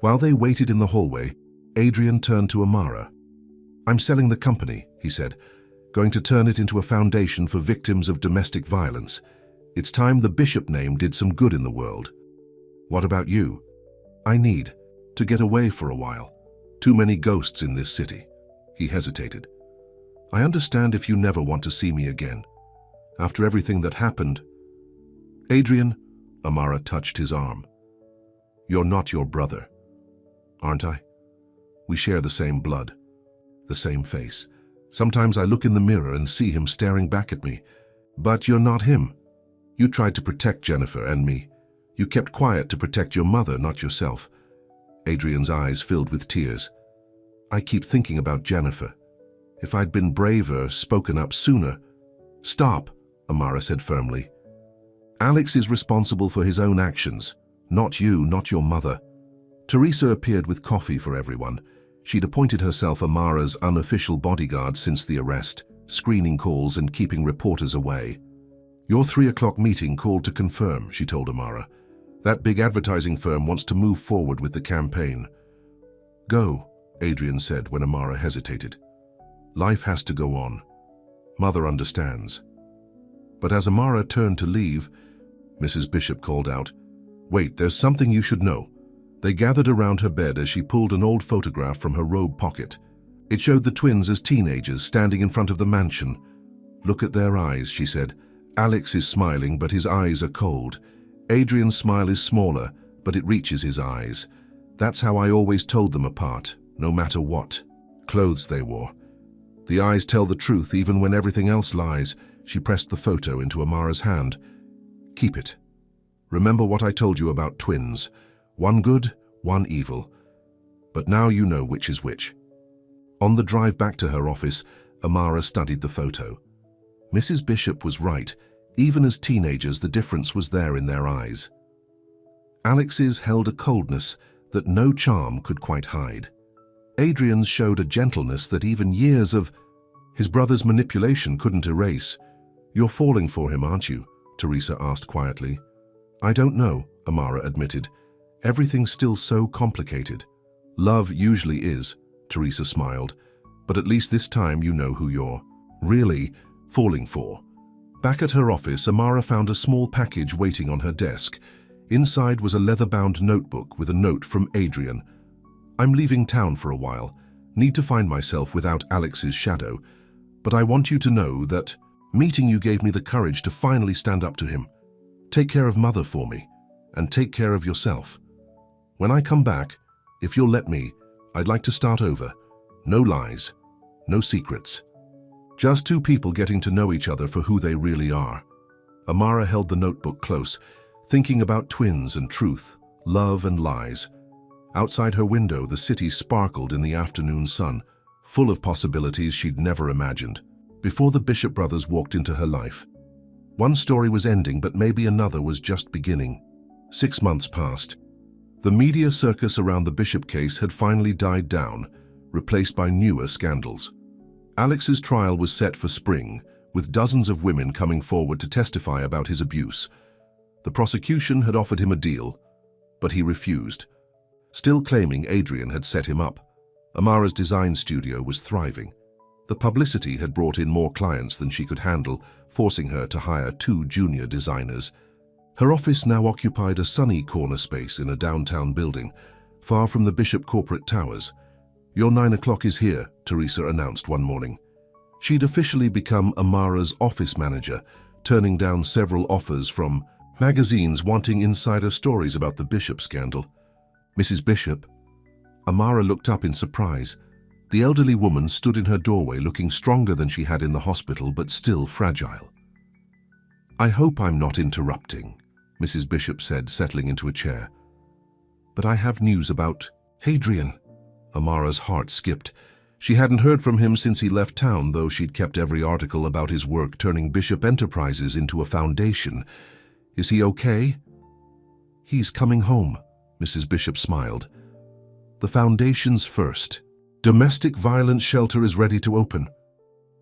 [SPEAKER 1] While they waited in the hallway, Adrian turned to Amara. "I'm selling the company," he said, "going to turn it into a foundation for victims of domestic violence. It's time the Bishop name did some good in the world. What about you?" "I need to get away for a while. Too many ghosts in this city." He hesitated. "I understand if you never want to see me again. After everything that happened." "Adrian," Amara touched his arm. "You're not your brother, aren't I? We share the same blood, the same face. Sometimes I look in the mirror and see him staring back at me. But you're not him. You tried to protect Jennifer and me. You kept quiet to protect your mother, not yourself." Adrian's eyes filled with tears. "I keep thinking about Jennifer. If I'd been braver, spoken up sooner." "Stop," Amara said firmly. "Alex is responsible for his own actions, not you, not your mother." Teresa appeared with coffee for everyone. She'd appointed herself Amara's unofficial bodyguard since the arrest, screening calls and keeping reporters away. "Your 3 o'clock meeting called to confirm," she told Amara. "That big advertising firm wants to move forward with the campaign." "Go," Adrian said when Amara hesitated. "Life has to go on. Mother understands." But as Amara turned to leave, Mrs. Bishop called out, "Wait, there's something you should know." They gathered around her bed as she pulled an old photograph from her robe pocket. It showed the twins as teenagers standing in front of the mansion. "Look at their eyes," she said. "Alex is smiling, but his eyes are cold. Adrian's smile is smaller, but it reaches his eyes. That's how I always told them apart, no matter what clothes they wore. The eyes tell the truth even when everything else lies." She pressed the photo into Amara's hand. "Keep it. Remember what I told you about twins. One good, one evil. But now you know which is which." On the drive back to her office, Amara studied the photo. Mrs. Bishop was right. Even as teenagers, the difference was there in their eyes. Alex's held a coldness that no charm could quite hide. Adrian's showed a gentleness that even years of his brother's manipulation couldn't erase. "You're falling for him, aren't you?" Teresa asked quietly. "I don't know," Amara admitted. "Everything's still so complicated." "Love usually is," Teresa smiled. "But at least this time you know who you're really falling for." Back at her office, Amara found a small package waiting on her desk. Inside was a leather-bound notebook with a note from Adrian. "I'm leaving town for a while. Need to find myself without Alex's shadow. But I want you to know that meeting you gave me the courage to finally stand up to him. Take care of Mother for me, and take care of yourself. When I come back, if you'll let me, I'd like to start over. No lies, no secrets. Just two people getting to know each other for who they really are." Amara held the notebook close, thinking about twins and truth, love and lies. Outside her window, the city sparkled in the afternoon sun, full of possibilities she'd never imagined. Before the Bishop brothers walked into her life, one story was ending, but maybe another was just beginning. 6 months passed. The media circus around the Bishop case had finally died down, replaced by newer scandals. Alex's trial was set for spring, with dozens of women coming forward to testify about his abuse. The prosecution had offered him a deal, but he refused, still claiming Adrian had set him up. Amara's design studio was thriving. The publicity had brought in more clients than she could handle, forcing her to hire 2 junior designers. Her office now occupied a sunny corner space in a downtown building, far from the Bishop corporate towers. "Your 9 o'clock is here," Teresa announced one morning. She'd officially become Amara's office manager, turning down several offers from magazines wanting insider stories about the Bishop scandal. "Mrs. Bishop?" Amara looked up in surprise. The elderly woman stood in her doorway looking stronger than she had in the hospital, but still fragile. "I hope I'm not interrupting," Mrs. Bishop said, settling into a chair. "But I have news about Adrian." Amara's heart skipped. She hadn't heard from him since he left town, though she'd kept every article about his work turning Bishop Enterprises into a foundation. "Is he okay?" "He's coming home," Mrs. Bishop smiled. "The foundation's first. Domestic violence shelter is ready to open.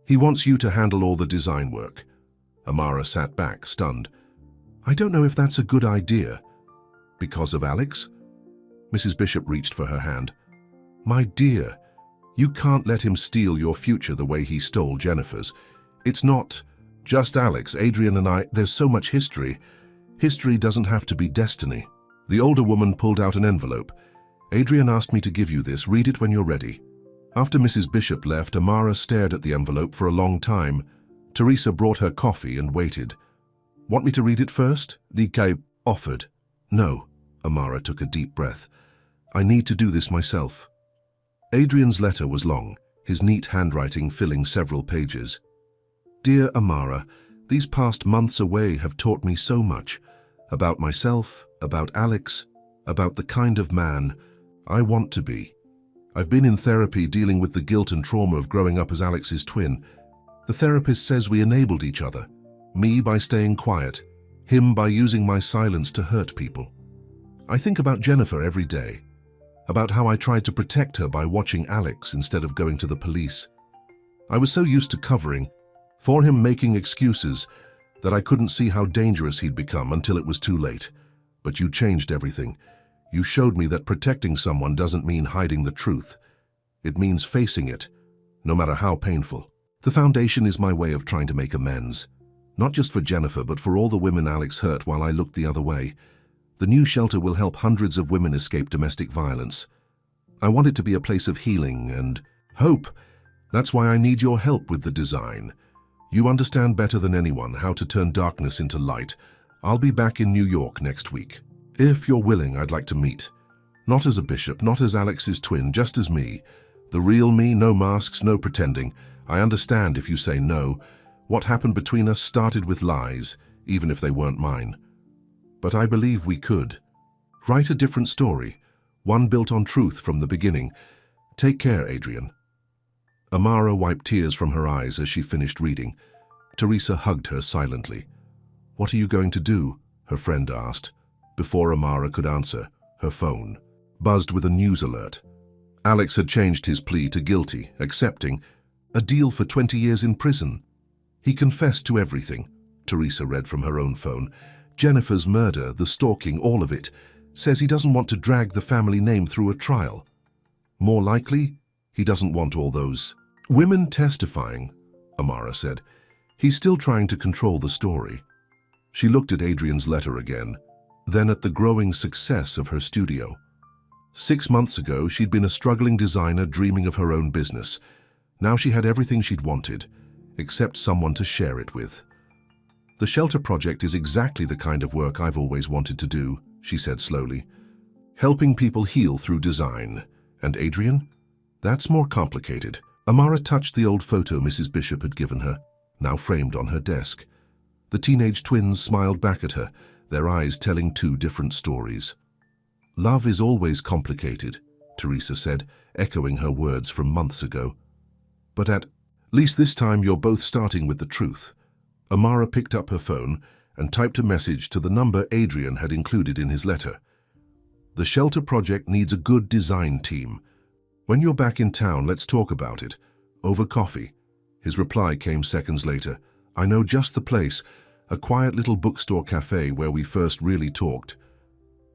[SPEAKER 1] He wants you to handle all the design work." Amara sat back, stunned. "I don't know if that's a good idea." "Because of Alex?" Mrs. Bishop reached for her hand. My dear, you can't let him steal your future the way he stole Jennifer's. It's not just Alex, Adrian and I. There's so much history. History doesn't have to be destiny. The older woman pulled out an envelope. Adrian asked me to give you this. Read it when you're ready. After Mrs. Bishop left, Amara stared at the envelope for a long time. Teresa brought her coffee and waited. Want me to read it first? Dike offered. No. Amara took a deep breath. I need to do this myself. Adrian's letter was long, his neat handwriting filling several pages. Dear Amara, these past months away have taught me so much. About myself, about Alex, about the kind of man I want to be. I've been in therapy dealing with the guilt and trauma of growing up as Alex's twin. The therapist says we enabled each other. Me by staying quiet, him by using my silence to hurt people. I think about Jennifer every day, about how I tried to protect her by watching Alex instead of going to the police. I was so used to covering, for him making excuses, that I couldn't see how dangerous he'd become until it was too late. But you changed everything. You showed me that protecting someone doesn't mean hiding the truth. It means facing it, no matter how painful. The foundation is my way of trying to make amends. Not just for Jennifer, but for all the women Alex hurt while I looked the other way. The new shelter will help hundreds of women escape domestic violence. I want it to be a place of healing and hope. That's why I need your help with the design. You understand better than anyone how to turn darkness into light. I'll be back in New York next week. If you're willing, I'd like to meet. Not as a bishop, not as Alex's twin, just as me. The real me, no masks, no pretending. I understand if you say no. What happened between us started with lies, even if they weren't mine. But I believe we could. Write a different story, one built on truth from the beginning. Take care, Adrian. Amara wiped tears from her eyes as she finished reading. Teresa hugged her silently. What are you going to do? Her friend asked. Before Amara could answer, her phone buzzed with a news alert. Alex had changed his plea to guilty, accepting a deal for 20 years in prison. He confessed to everything, Teresa read from her own phone. Jennifer's murder, the stalking, all of it. Says he doesn't want to drag the family name through a trial. More likely, he doesn't want all those women testifying, Amara said. He's still trying to control the story. She looked at Adrian's letter again, then at the growing success of her studio. 6 months ago, she'd been a struggling designer dreaming of her own business. Now she had everything she'd wanted, except someone to share it with. The shelter project is exactly the kind of work I've always wanted to do, she said slowly. Helping people heal through design. And Adrian? That's more complicated. Amara touched the old photo Mrs. Bishop had given her, now framed on her desk. The teenage twins smiled back at her, their eyes telling two different stories. Love is always complicated, Teresa said, echoing her words from months ago. But at least this time you're both starting with the truth. Amara picked up her phone and typed a message to the number Adrian had included in his letter. The shelter project needs a good design team. When you're back in town, let's talk about it. Over coffee. His reply came seconds later. I know just the place, a quiet little bookstore cafe where we first really talked.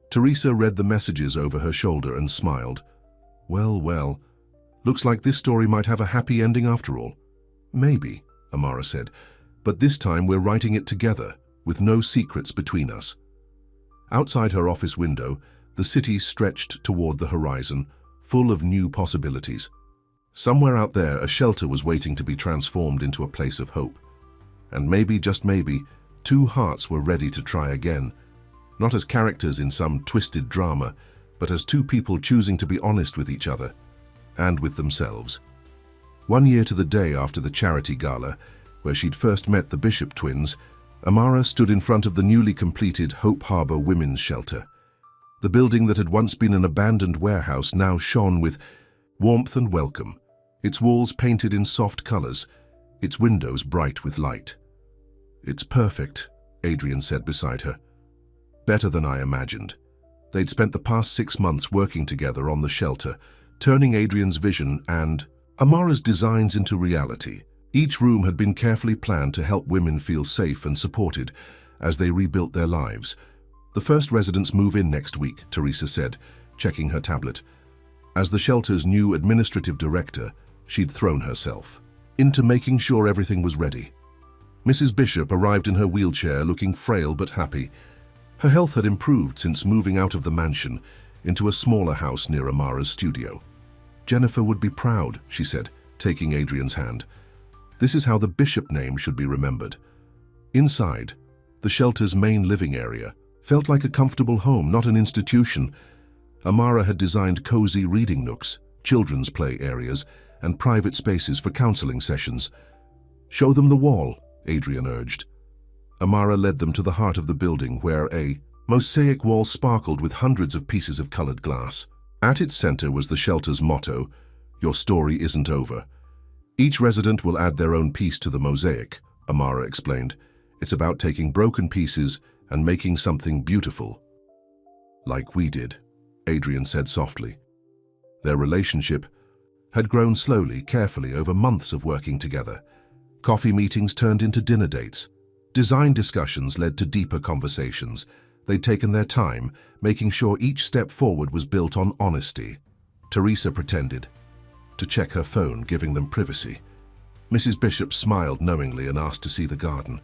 [SPEAKER 1] Teresa read the messages over her shoulder and smiled. Well, well, looks like this story might have a happy ending after all. Maybe, Amara said, but this time we're writing it together, with no secrets between us. Outside her office window, the city stretched toward the horizon, full of new possibilities. Somewhere out there, a shelter was waiting to be transformed into a place of hope. And maybe, just maybe, two hearts were ready to try again. Not as characters in some twisted drama, but as two people choosing to be honest with each other and with themselves. 1 year to the day after the charity gala, where she'd first met the Bishop twins, Amara stood in front of the newly completed Hope Harbor Women's Shelter. The building that had once been an abandoned warehouse now shone with warmth and welcome, its walls painted in soft colors, its windows bright with light. It's perfect, Adrian said beside her. Better than I imagined. They'd spent the past 6 months working together on the shelter, turning Adrian's vision and Amara's designs into reality. Each room had been carefully planned to help women feel safe and supported as they rebuilt their lives. The first residents move in next week, Teresa said. checking her tablet. As the shelter's new administrative director, she'd thrown herself into making sure everything was ready. Mrs. Bishop arrived in her wheelchair looking frail but happy. Her health had improved since moving out of the mansion into a smaller house near Amara's studio. "Jennifer would be proud," she said, taking Adrian's hand. "This is how the Bishop name should be remembered." Inside, the shelter's main living area felt like a comfortable home, not an institution. Amara had designed cozy reading nooks, children's play areas, and private spaces for counseling sessions. "Show them the wall," Adrian urged. Amara led them to the heart of the building, where a mosaic wall sparkled with hundreds of pieces of colored glass. At its center was the shelter's motto, "Your story isn't over." "Each resident will add their own piece to the mosaic," Amara explained. "It's about taking broken pieces and making something beautiful." "Like we did," Adrian said softly. Their relationship had grown slowly, carefully over months of working together. Coffee meetings turned into dinner dates. Design discussions led to deeper conversations. They'd taken their time, making sure each step forward was built on honesty. Teresa pretended to check her phone, giving them privacy. Mrs. Bishop smiled knowingly and asked to see the garden.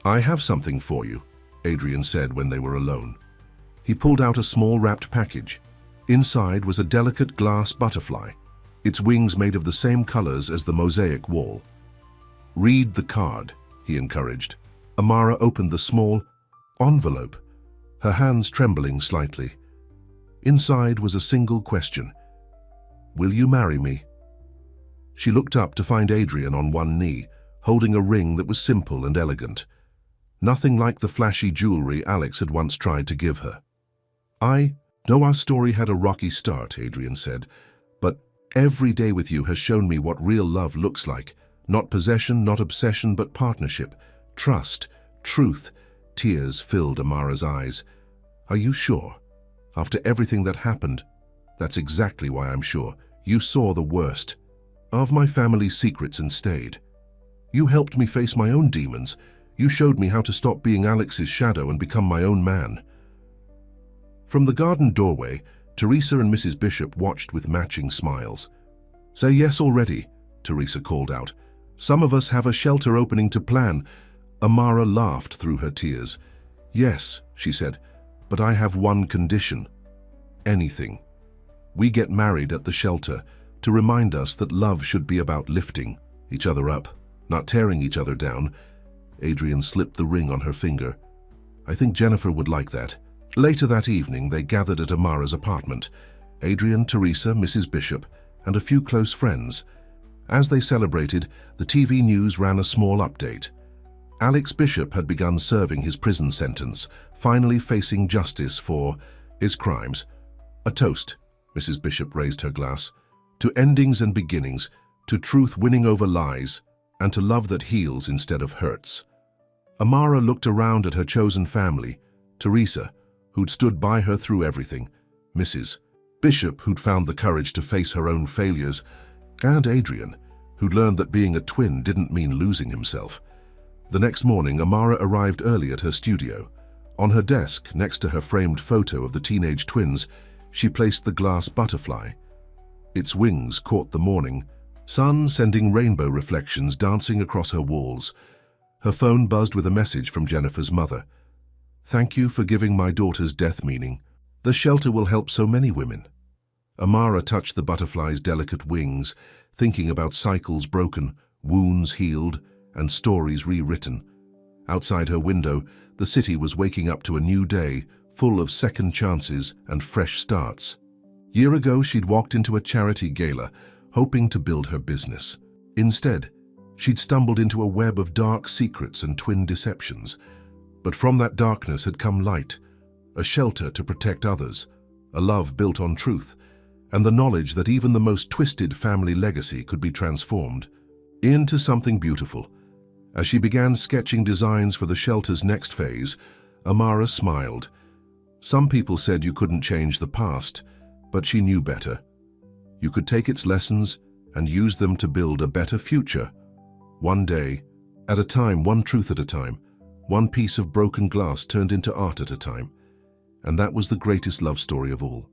[SPEAKER 1] "I have something for you," Adrian said when they were alone. He pulled out a small wrapped package. Inside was a delicate glass butterfly, its wings made of the same colors as the mosaic wall. "Read the card," he encouraged. Amara opened the small envelope, her hands trembling slightly. Inside was a single question. "Will you marry me?" She looked up to find Adrian on one knee, holding a ring that was simple and elegant. Nothing like the flashy jewelry Alex had once tried to give her. "I know our story had a rocky start," Adrian said, "but every day with you has shown me what real love looks like. Not possession, not obsession, but partnership. Trust, truth." Tears filled Amara's eyes. "Are you sure? After everything that happened?" "That's exactly why I'm sure. You saw the worst of my family's secrets and stayed. You helped me face my own demons. You showed me how to stop being Alex's shadow and become my own man." From the garden doorway, Teresa and Mrs. Bishop watched with matching smiles. "Say yes already," Teresa called out. "Some of us have a shelter opening to plan." Amara laughed through her tears. "Yes," she said, "but I have one condition. Anything. We get married at the shelter to remind us that love should be about lifting each other up, not tearing each other down." Adrian slipped the ring on her finger. "I think Jennifer would like that." Later that evening, they gathered at Amara's apartment. Adrian, Teresa, Mrs. Bishop, and a few close friends. As they celebrated, the TV news ran a small update. Alex Bishop had begun serving his prison sentence, finally facing justice for his crimes. "A toast," Mrs. Bishop raised her glass, "to endings and beginnings, to truth winning over lies, and to love that heals instead of hurts." Amara looked around at her chosen family, Teresa, who'd stood by her through everything, Mrs. Bishop, who'd found the courage to face her own failures, and Adrian, who'd learned that being a twin didn't mean losing himself. The next morning, Amara arrived early at her studio. On her desk, next to her framed photo of the teenage twins, she placed the glass butterfly. Its wings caught the morning sun, sending rainbow reflections dancing across her walls. Her phone buzzed with a message from Jennifer's mother. "Thank you for giving my daughter's death meaning. The shelter will help so many women." Amara touched the butterfly's delicate wings, thinking about cycles broken, wounds healed, and stories rewritten. Outside her window, the city was waking up to a new day, full of second chances and fresh starts. Year ago, she'd walked into a charity gala, hoping to build her business. Instead, she'd stumbled into a web of dark secrets and twin deceptions. But from that darkness had come light, a shelter to protect others, a love built on truth, and the knowledge that even the most twisted family legacy could be transformed into something beautiful. As she began sketching designs for the shelter's next phase, Amara smiled. Some people said you couldn't change the past, but she knew better. You could take its lessons and use them to build a better future. One day at a time, one truth at a time, one piece of broken glass turned into art at a time. And that was the greatest love story of all.